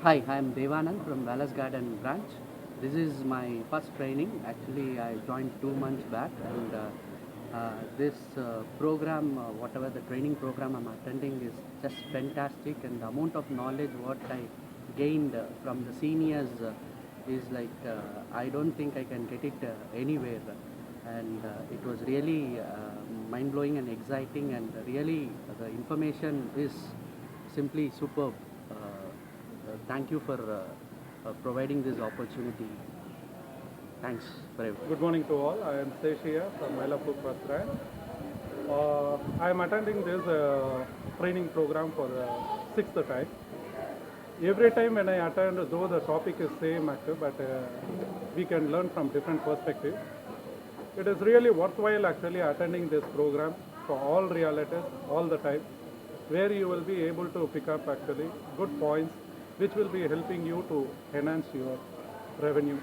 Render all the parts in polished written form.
Hi, I am Devanand from Wallace Garden branch. This is my first training. Actually, I joined 2 months back, and this program, whatever the training program I'm attending, is just fantastic. And the amount of knowledge what I gained from the seniors is like I don't think I can get it anywhere. And it was really mind blowing and exciting, and really the information is simply superb. Thank you for providing this opportunity. Thanks for everything. Good morning to all. I am Seshia from Mylapore First Rank. I am attending this training program for the sixth time. Every time when I attend, though the topic is same, actually, but we can learn from different perspectives. It is really worthwhile actually attending this program for all realities all the time, where you will be able to pick up actually good points, which will be helping you to enhance your revenue.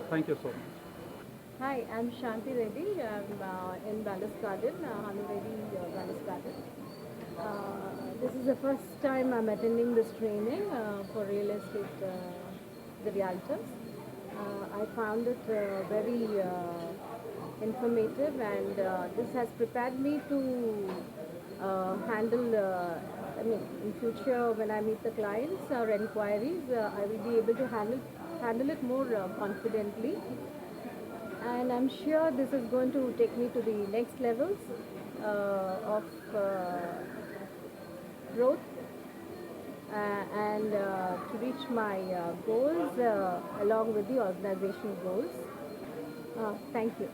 Thank you so much. Hi, I'm Shanti Reddy. I'm in Wallace Garden, Hanu Reddy Wallace Garden. This is the first time I'm attending this training for real estate, the realtors. I found it very informative, and this has prepared me to handle, in future when I meet the clients or inquiries, I will be able to handle it more confidently, and I'm sure this is going to take me to the next levels of growth and to reach my goals along with the organizational goals. Thank you.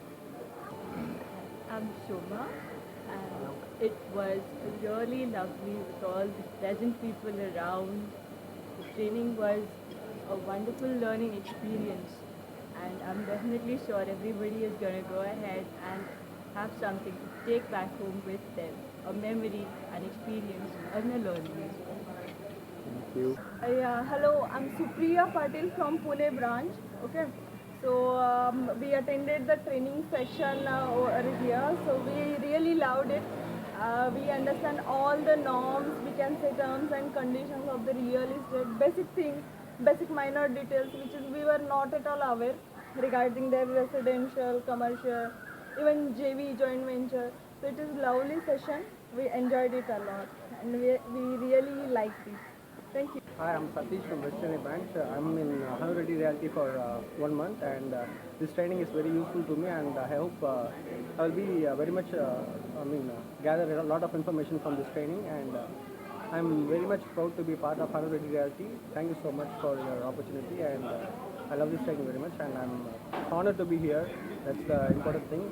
I'm Shoma, and it was really lovely with all the pleasant people around. The training was a wonderful learning experience, and I'm definitely sure everybody is going to go ahead and have something to take back home with them, a memory, an experience, and a learning as well. Thank you. Hello, I'm Supriya Patil from Pune branch. Okay, so we attended the training session over here. So we really loved it. We understand all the norms. We can say terms and conditions of the real estate, basic things, basic minor details, which is we were not at all aware regarding their residential, commercial, even JV joint venture. So it is lovely session. We enjoyed it a lot, and we really liked it. Thank you. Hi, I'm Satish from West Chennai branch. I'm in Hanu Reddy Realty for 1 month, and this training is very useful to me, and I hope I'll be very much, gather a lot of information from this training, and I'm very much proud to be part of Hanu Reddy Realty. Thank you so much for your opportunity, and I love this training very much, and I'm honored to be here. That's the important thing,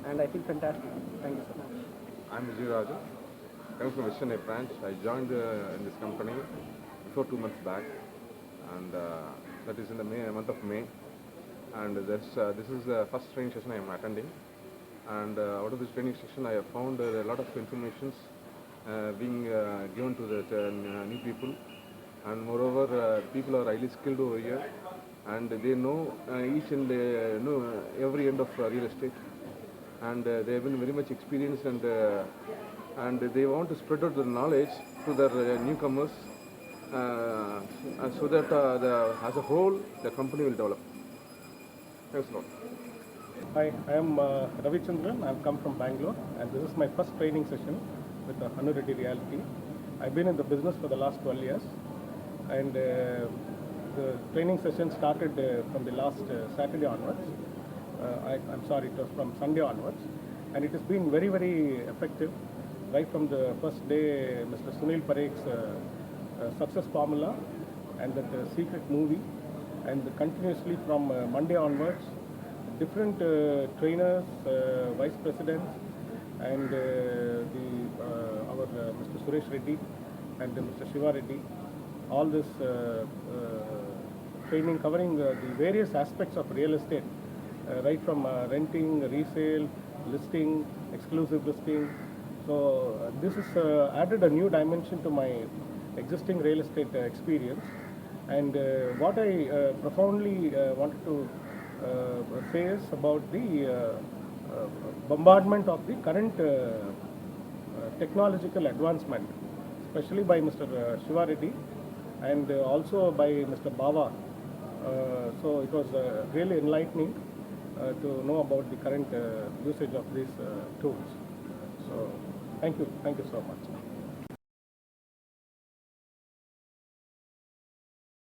and I feel fantastic. Thank you so much. I'm Vijay Raju. I'm from West Chennai branch. I joined in this company before 2 months back, and that is in the month of May. And this is the first training session I am attending. And out of this training session, I have found a lot of information being given to the new people. And moreover, people are highly skilled over here, and they know each and know every end of real estate. And they have been very much experienced, and they want to spread out the knowledge to their newcomers, so that as a whole the company will develop. Thanks a lot. Hi, I am Ravi Chandran. I've come from Bangalore, and this is my first training session with the Hanu Reddy Realty. I've been in the business for the last 12 years, and the training session started from the last Saturday onwards. I'm sorry, it was from Sunday onwards, and it has been very, very effective. Right from the first day, Mr. Sunil Parekh's success formula and that secret movie, and continuously from Monday onwards, different trainers, vice presidents, and our Mr. Suresh Reddy and Mr. Shiva Reddy, all this training covering the various aspects of real estate, right from renting, resale, listing, exclusive listing. So this has added a new dimension to my existing real estate experience. And what I profoundly wanted to say is about the bombardment of the current technological advancement, especially by Mr. Shiva Reddy, and also by Mr. Bava. So it was really enlightening to know about the current usage of these tools. So thank you so much.